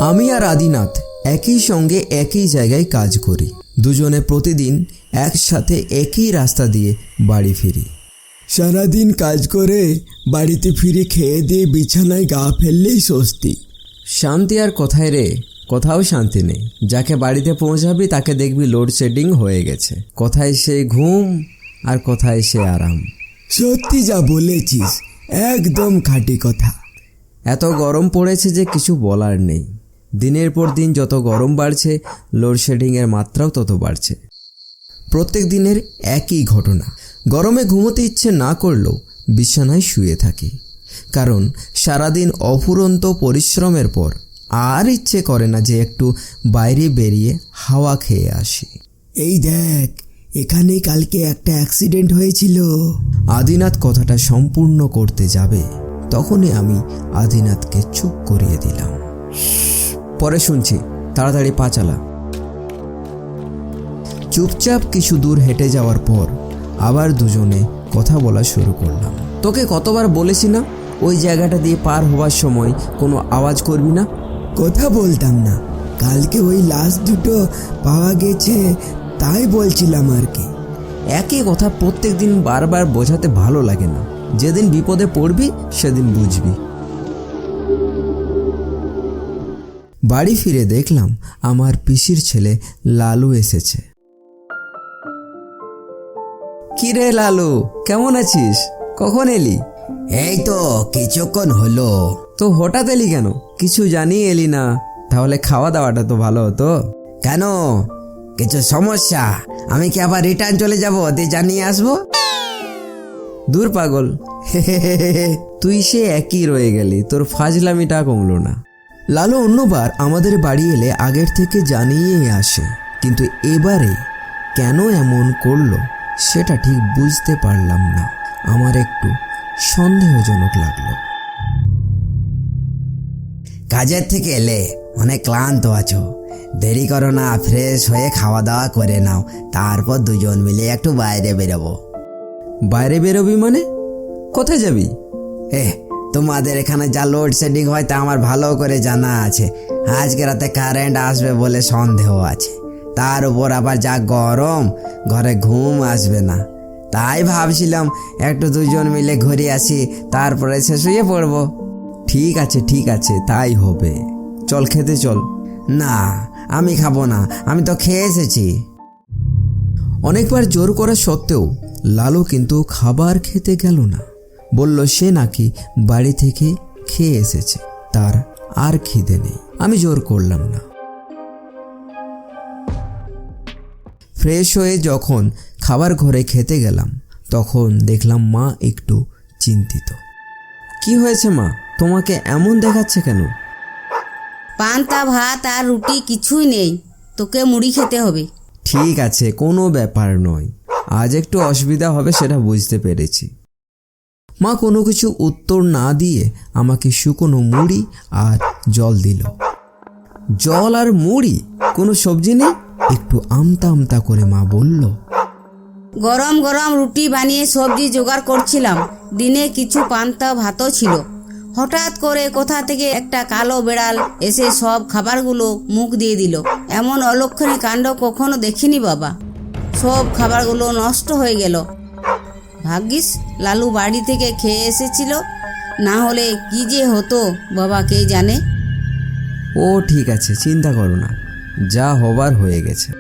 আমি আর আদিনাথ একই সঙ্গে একই জায়গায় কাজ করি। দুজনে প্রতিদিন একসাথে একই রাস্তা দিয়ে বাড়ি ফিরি। সারাদিন কাজ করে বাড়িতে ফিরে খেয়ে দিয়ে বিছানায় গা ফেললেই স্বস্তি। শান্তি আর কোথায় রে? কোথাও শান্তি নেই। যাকে বাড়িতে পৌঁছাবি তাকে দেখবি লোডশেডিং হয়ে গেছে। কোথায় সে ঘুম আর কোথায় সে আরাম। সত্যি যা বলেছিস, একদম খাঁটি কথা। এত গরম পড়েছে যে কিছু বলার নেই। দিনের পর দিন যত গরম বাড়ছে, লোডশেডিংয়ের মাত্রাও তত বাড়ছে। প্রত্যেক দিনের একই ঘটনা। গরমে ঘুমোতে ইচ্ছে না করলেও বিছানায় শুয়ে থাকি, কারণ সারাদিন অফুরন্ত পরিশ্রমের পর আর ইচ্ছে করে না যে একটু বাইরে বেরিয়ে হাওয়া খেয়ে আসি। এই দেখ, এখানে কালকে একটা অ্যাক্সিডেন্ট হয়েছিল। আদিনাথ কথাটা সম্পূর্ণ করতে যাবে, তখনই আমি আদিনাথকে চুপ করিয়ে দিলাম। পরে শুনছি, তাড়াতাড়ি পা চালা। চুপচাপ কিছু দূর হেঁটে যাওয়ার পর আবার দুজনে কথা বলা শুরু করলাম। তোকে কতবার বলেছি না ওই জায়গাটা দিয়ে পার হওয়ার সময় কোনো আওয়াজ করবি না? কথা বলতাম না, কালকে ওই লাশ দুটো পাওয়া গেছে তাই বলছিলাম আর কি। একই কথা প্রত্যেক দিন বারবার বোঝাতে ভালো লাগে না। যেদিন বিপদে পড়বি সেদিন বুঝবি। বাড়ি ফিরে দেখলাম আমার পিসির ছেলে লালু এসেছে। কি রে লালু, কেমন আছিস? কখন এলি? এই তো কিছুক্ষণ হলো। তো হঠাৎ এলি কেন? কিছু জানিয়ে এলি না? তাহলে খাওয়া দাওয়াটা তো ভালো হতো। কেন, কিছু সমস্যা? আমি কি আবার রিটার্ন চলে যাব দিয়ে জানিয়ে আসবো? দূর পাগল, তুই সে একই রয়ে গেলি, তোর ফাজলামিটা কমলো না। লালু অন্যবার আমাদের বাড়ি এলে আগের থেকে জানিয়ে আসে, কিন্তু এবারে কেন এমন করলো সেটা ঠিক বুঝতে পারলাম না। আমার একটু সন্দেহজনক লাগলো। কাজের থেকে এলে অনেক ক্লান্ত আছো, দেরি করো না, ফ্রেশ হয়ে খাওয়া দাওয়া করে নাও, তারপর দুজন মিলে একটু বাইরে বেরোবো। বাইরে বেরোবি মানে? কোথায় যাবি? তোমাদের এখানে যা লোডশেডিং হয় তা আমার ভালো করে জানা আছে। আজকে রাতে কারেন্ট আসবে বলে সন্দেহ আছে, তার উপর আবার যা গরম, ঘরে ঘুম আসবে না। তাই ভাবছিলাম একটু দুজন মিলে ঘুরে আসি, তারপরে সে শুয়ে পড়বো। ঠিক আছে, তাই হবে। চল খেতে চল। না, আমি খাবো না, আমি তো খেয়ে এসেছি। অনেকবার জোর করা সত্ত্বেও লালু কিন্তু খাবার খেতে গেল না। বলল সে নাকি বাড়ি থেকে খেয়ে এসেছে, তার আর খিদে নেই। আমি জোর করলাম না। ফ্রেশ হয়ে যখন খাবার ঘরে খেতে গেলাম, তখন দেখলাম মা একটু চিন্তিত। কি হয়েছে মা, তোমাকে এমন দেখাচ্ছে কেন? পান্তা ভাত আর রুটি কিছুই নেই, তোকে মুড়ি খেতে হবে। ঠিক আছে, কোনো ব্যাপার নয়, আজ একটু অসুবিধা হবে সেটা বুঝতে পেরেছি। মা কোনো কিছু উত্তর না দিয়ে আমাকে শুকনো মুড়ি আর জল দিল। জল আর মুড়ি, কোনো সবজি নেই? একটু আমতা আমতা করে মা বলল, গরম গরম রুটি বানিয়ে সবজি জোগাড় করছিলাম, দিনে কিছু পান্তা ভাতও ছিল। হঠাৎ করে কোথা থেকে একটা কালো বেড়াল এসে সব খাবারগুলো মুখ দিয়ে দিল। এমন অলক্ষণী কাণ্ড কখনো দেখিনি বাবা। সব খাবারগুলো নষ্ট হয়ে গেল। ভাগ্যিস লালু বাড়ি থেকে খেয়ে এসেছিল, না হলে কি যে হতো বাবা কে জানে। ও ঠিক আছে, চিন্তা করো না, যা হবার হয়ে গেছে।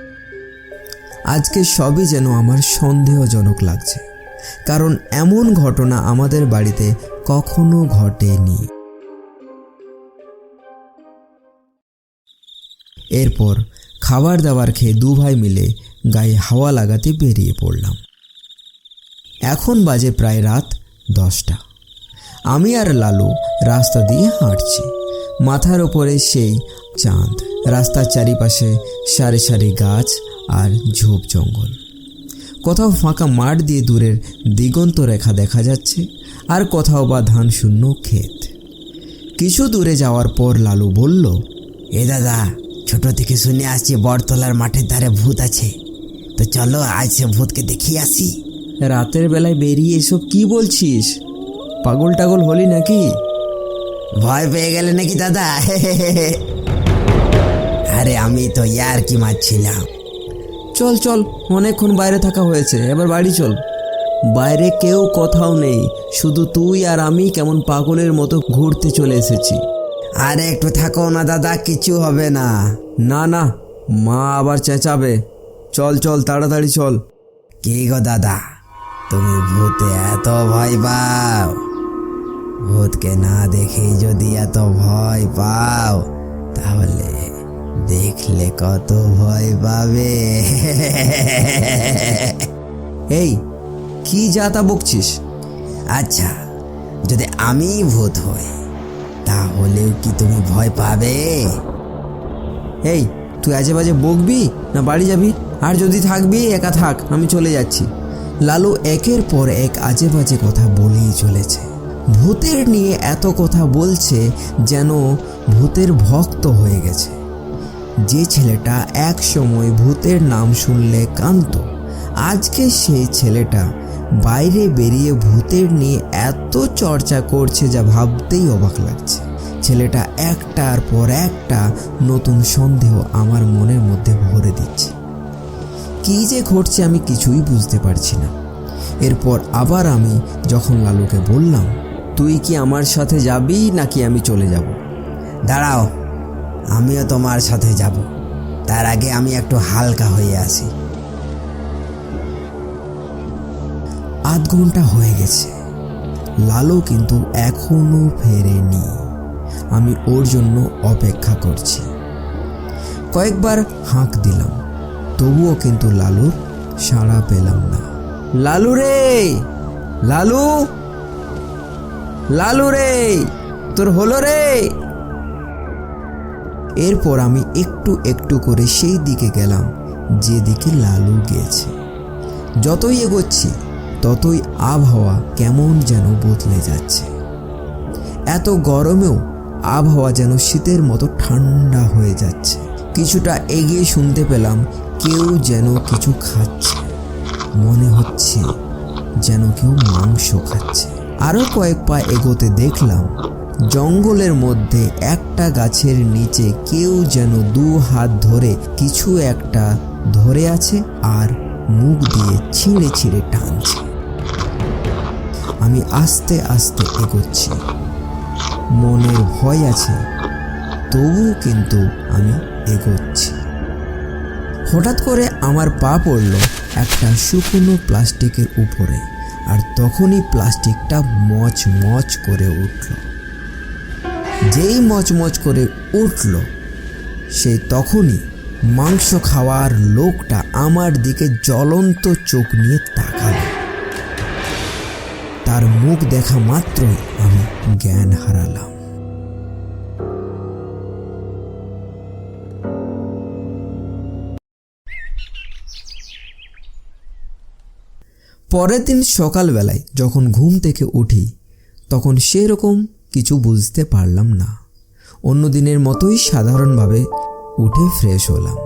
আজকে সবই যেন আমার সন্দেহজনক লাগছে, কারণ এমন ঘটনা আমাদের বাড়িতে কখনো ঘটেনি। এরপর খাবার দাবার খেয়ে দু ভাই মিলে গায়ে হাওয়া লাগাতে বেরিয়ে পড়লাম। এখন বাজে প্রায় রাত 10টা। আমি আর লালু রাস্তা দিয়ে হাঁটছি। মাথার ওপরে সেই চাঁদ, রাস্তার চারিপাশে সারি সারি গাছ আর ঝোপ জঙ্গল। কোথাও ফাঁকা মাঠ দিয়ে দূরের দিগন্ত রেখা দেখা যাচ্ছে, আর কোথাও বা ধান শূন্য ক্ষেত। কিছু দূরে যাওয়ার পর লালু বলল, এ দাদা, ছোট থেকে শুনে আসছি বটতলার মাঠের ধারে ভূত আছে, তো চলো আজ সে ভূতকে দেখিয়ে আসি। রাতের বেলায় বেরিয়ে এসব কি বলছিস? পাগল টাগল হলি নাকি? ভয় পেয়ে গেলে নাকি দাদা? আরে আমি তো ইয়ার কি মারছিলাম। চল চল, অনেকক্ষণ বাইরে থাকা হয়েছে, এবার বাড়ি চল। বাইরে কেউ কোথাও নেই, শুধু তুই আর আমি কেমন পাগলের মতো ঘুরতে চলে এসেছি। আরে একটু থাকো না দাদা, কিছু হবে না। না না, মা আবার চেঁচাবে। চল চল, তাড়াতাড়ি চল। কি গো দাদা, তুমি ভূতে এত ভয় পাও? ভূতকে না দেখেই যদি এত ভয় পাও, তাহলে দেখলে কত ভয় পাবে। এই কি যা তা বকছিস? আচ্ছা, যদি আমি ভূত হই তাহলেও কি তুমি ভয় পাবে? এই তুই আজে বাজে বকবি না বাড়ি যাবি? আর যদি থাকবি একা থাক, আমি চলে যাচ্ছি। লালু একের পর এক আজে বাজে কথা বলেই চলেছে। ভূতের নিয়ে এত কথা বলছে যেন ভূতের ভক্ত হয়ে গেছে। যে ছেলেটা এক সময় ভূতের নাম শুনলে কাঁদত, আজকে সেই ছেলেটা বাইরে বেরিয়ে ভূতের নিয়ে এত চর্চা করছে যা ভাবতেই অবাক লাগছে। ছেলেটা একটার পর একটা নতুন সন্দেহ আমার মনের মধ্যে ভরে দিচ্ছে। কী যে ঘটছে আমি কিছুই বুঝতে পারছি না। এরপর আবার আমি যখন লালুকে বললাম, তুই কি আমার সাথে যাবি নাকি আমি চলে যাব? দাঁড়াও, আমিও তোমার সাথে যাব। তার আগে আমি একটু হালকা হয়ে আসি। আধ ঘন্টা হয়ে গেছে, লালু কিন্তু এখনো ফেরেনি। আমি ওর জন্য অপেক্ষা করছি। কয়েকবার হাঁক দিলাম, তবুও কিন্তু লালুর সাড়া পেলাম না। লালু রে, লালু, লালু রে, তোর হলো রে? এরপর আমি একটু একটু করে সেই দিকে গেলাম যেদিকে লালু গেছে। যতই এগোচ্ছি ততই আবহাওয়া কেমন যেন বদলে যাচ্ছে। এত গরমেও আবহাওয়া যেন শীতের মতো ঠান্ডা হয়ে যাচ্ছে। কিছুটা এগিয়ে শুনতে পেলাম কেউ যেন কিছু খাচ্ছে, মনে হচ্ছে যেন কেউ মাংস খাচ্ছে। আরও কয়েক পা এগোতে দেখলাম জঙ্গলের মধ্যে একটা গাছের নিচে কেউ যেন দু হাত ধরে কিছু একটা ধরে আছে আর মুখ দিয়ে ছিঁড়ে ছিঁড়ে টানছে। আমি আস্তে আস্তে এগোচ্ছি, মনের ভয় আছে, তবুও কিন্তু আমি এগোচ্ছি। হঠাৎ করে আমার পা পড়ল একটা শুকনো প্লাস্টিকের উপরে, আর তখনই প্লাস্টিকটা মচমচ করে উঠল। যেই মচমচ করে উঠল, সেই তখনই মাংস খাওয়ার লোকটা আমার দিকে জ্বলন্ত চোখ নিয়ে তাকালো। তার মুখ দেখা মাত্রই আমি জ্ঞান হারালাম। পরের দিন সকালবেলায় যখন ঘুম থেকে উঠি, তখন সেরকম কিছু বুঝতে পারলাম না। অন্য দিনের মতোই সাধারণভাবে উঠে ফ্রেশ হলাম।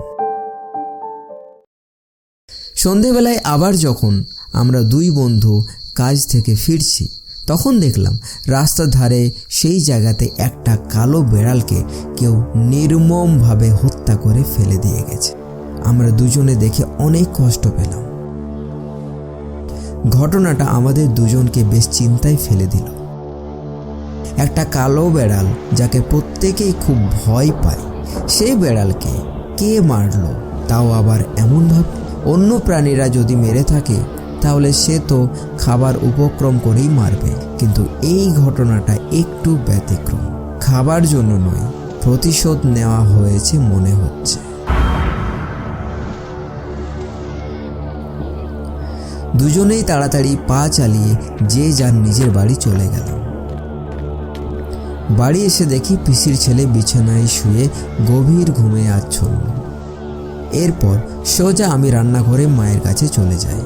সন্ধেবেলায় আবার যখন আমরা দুই বন্ধু কাজ থেকে ফিরছি, তখন দেখলাম রাস্তার ধারে সেই জায়গাতে একটা কালো বেড়ালকে কেউ নির্মমভাবে হত্যা করে ফেলে দিয়ে গেছে। আমরা দুজনে দেখে অনেক কষ্ট পেলাম। ঘটনাটা আমাদের দুজনকে বেশ চিন্তায় ফেলে দিল। একটা কালো বেড়াল যাকে প্রত্যেকেই খুব ভয় পায়, সেই বেড়ালকে কে মারলো, তাও আবার এমনভাবে? অন্য প্রাণীরা যদি মেরে থাকে তাহলে সে তো খাবার উপক্রম করেই মারবে, কিন্তু এই ঘটনাটা একটু ব্যতিক্রম। খাবার জন্য নয়, প্রতিশোধ নেওয়া হয়েছে মনে হচ্ছে। দুজনেই তাড়াতাড়ি পা চালিয়ে যে যার নিজের বাড়ি চলে গেলাম। বাড়ি এসে দেখি পিসির ছেলে বিছানায় শুয়ে গভীর ঘুমে আচ্ছন্ন। এরপর সোজা আমি রান্নাঘরে মায়ের কাছে চলে যাই।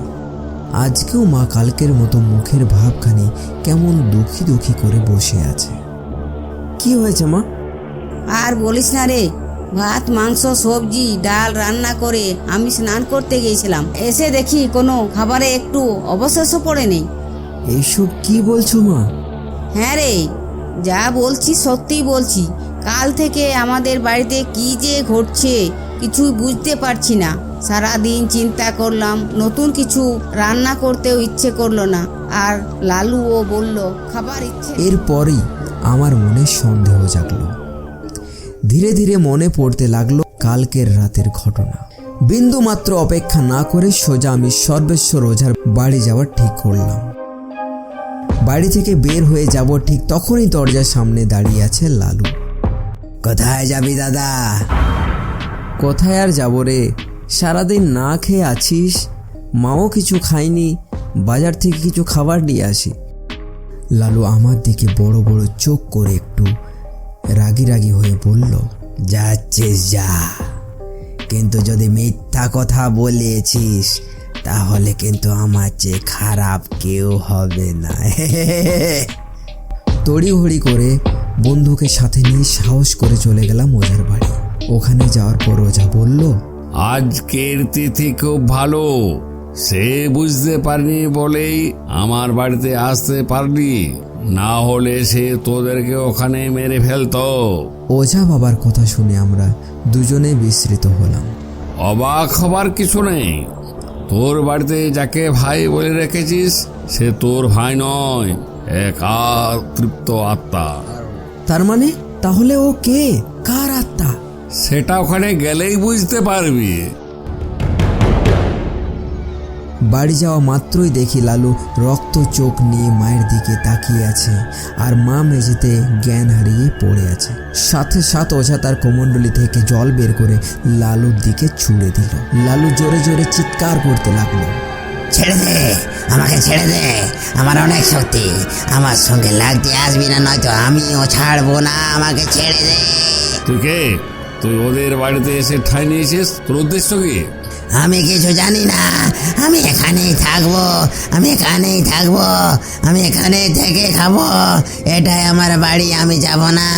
আজকেও মা কালকের মতো মুখের ভাবখানি কেমন দুঃখী দুঃখী করে বসে আছে। কি হয়েছে মা? আর বলিস না রে, ভাত মাংস সবজি ডাল রান্না করে আমি স্নান করতে গিয়েছিলাম, এসে দেখি কোনো খাবারে একটু অবশেষও পড়ে নেই। এইসব কি বলছো মা? হ্যাঁ রে, যা বলছি সত্যিই বলছি। কাল থেকে আমাদের বাড়িতে কি যে ঘটছে কিছুই বুঝতে পারছি না। সারাদিন চিন্তা করলাম, নতুন কিছু রান্না করতেও ইচ্ছে করলো না, আর লালুও বলল খাবার ইচ্ছে। এরপরই আমার মনে সন্দেহ জাগলো। ধীরে ধীরে মনে পড়তে লাগলো কালকের রাতের ঘটনা। বিন্দু মাত্র অপেক্ষা না করে সোজা আমি সর্বেশ্বর ওঝার বাড়ি যাওয়ার ঠিক করলাম। বাড়ি থেকে বের হয়ে যাব ঠিক তখনই দরজার সামনে দাঁড়িয়ে আছে লালু। কোথায় যাবি দাদা? কোথায় আর যাব রে, সারাদিন না খেয়ে আছিস, মাও কিছু খায়নি, বাজার থেকে কিছু খাবার নিয়ে আসি। লালু আমার দিকে বড় বড় চোখ করে একটু রাগি রাগি হয়ে বলল, যাচ্ছিস যা, কিন্তু যদি মিথ্যা কথা বলেছিস তাহলে কিন্তু আমার চেয়ে খারাপ কেউ হবে না। তড়িঘড়ি করে বন্ধুকে সাথে নিয়ে সাহস করে চলে গেলাম ওঝার বাড়ি। ওখানে যাওয়ার পর ওঝা বলল, আজকের তিথি খুব ভালো, সে বুঝতে পারেনি বলেই আমার বাড়িতে আসতে পারলি, না হলে সে তোদেরকে ওখানে মেরে ফেলতো। ওঝা বাবার কথা শুনে আমরা দুজনে বিস্মৃত হলাম। অবাক হবার কিছু নেই, তোর বাড়িতে যাকে ভাই বলে রেখেছিস সে তোর ভাই নয়, এক তৃপ্ত আত্মা। তার মানে তাহলে ও কে, কার আত্মা? সেটা ওখানে গেলেই বুঝতে পারবি। বাড়ি যাওয়া মাত্রই দেখি লালু রক্ত চোখ নিয়ে মায়ের দিকে তাকিয়ে আছে, আর মা মেঝেতে জ্ঞান হারিয়ে পড়ে আছে। সাথে সাথে ওঝা তার কোমণ্ডলী থেকে জল বের করে লালুর দিকে ছুঁড়ে দিল। লালু জোরে জোরে চিৎকার করতে লাগলো, ছেড়ে দে, আমাকে ছেড়ে দে, আমার অনেক শক্তি, আমার সঙ্গে লাগতে আসবি না, নয়তো আমিও ছাড়বো না, আমাকে ছেড়ে দে। তুই কে? তুই ওদের বাড়িতে এসে ঠাঁই নিয়েছিস, তোর উদ্দেশ্য কি? আমি কিছু জানি না, আমি এখানেই থাকবো, আমি এখানেই থাকবো, আমি এখানেই থেকে খাবো, এটাই আমার বাড়ি, আমি যাব না।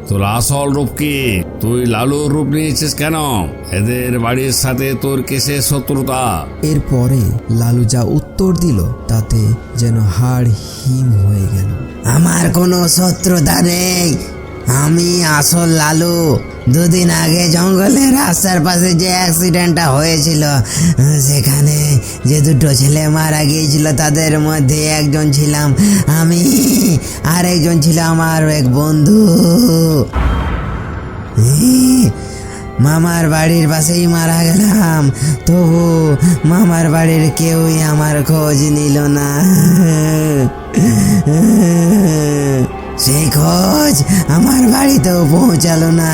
তোর আসল রূপ কি? তুই লালুর রূপ নিয়েছিস কেন? এদের বাড়ির সাথে তোর কিসের শত্রুতা? এরপরে লালু যা উত্তর দিল তাতে যেন হাড় হিম হয়ে গেল। আমার কোনো শত্রুতা নেই, আমি আসল লালু। দুদিন আগে জঙ্গলে রাস্তার পাশে যে অ্যাক্সিডেন্টটা হয়েছিল, সেখানে যে দুটো ছেলে মারা গিয়েছিল তাদের মধ্যে একজন ছিলাম আমি, আর একজন ছিল আমার এক বন্ধু। মামার বাড়ির পাশেই মারা গেলাম, তবু মামার বাড়ির কেউই আমার খোঁজ নিল না। সেই খোঁজ আমার বাড়িতেও পৌঁছালো না।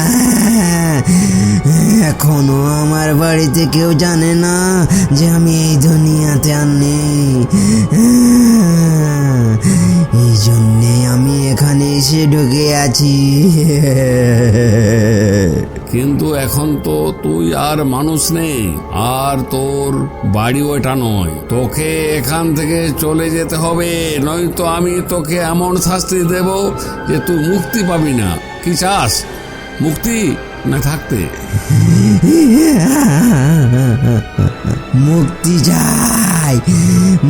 এখনো আমার বাড়িতে কেউ জানে না যে আমি এই দুনিয়াতে আর নেই। এই জন্যে আমি এখানে এসে ঢুকে আছি। কিন্তু এখন তো তুই আর মানুষ নেই, আর তোর বাড়িও এটা নয়, তোকে এখান থেকে চলে যেতে হবে, নয়তো আমি তোকে এমন শাস্তি দেব যে তুই মুক্তি পাবি না। কি চাস, মুক্তি না থাকতে? মুক্তি চাই,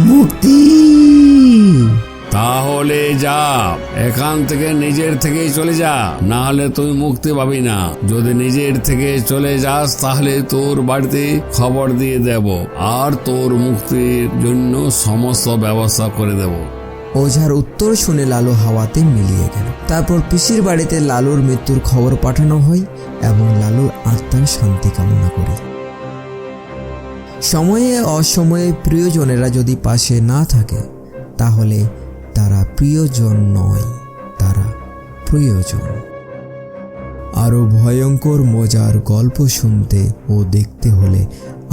মুক্তি। তাহলে যা, এখান থেকে নিজের থেকেই চলে যা, না হলে তুই মুক্তি পাবি না। যদি নিজের থেকে চলে যাস তাহলে তোর বাড়িতে খবর দিয়ে দেব, আর তোর মুক্তির জন্য সমস্ত ব্যবস্থা করে দেব। ওঝার উত্তর শুনে লালু হাওয়াতে মিলিয়ে গেল। তারপর পিসির বাড়িতে লালুর মৃত্যুর খবর পাঠানো হয় এবং লালুর আত্মার শান্তি কামনা করে। সময়ে অসময়ে প্রিয়জনেরা যদি পাশে না থাকে তাহলে তারা প্রিয়জন নয়, তারা প্রিয়জন। আরও ভয়ঙ্কর মজার গল্প শুনতে ও দেখতে হলে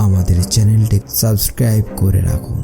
আমাদের চ্যানেলটি সাবস্ক্রাইব করে রাখুন।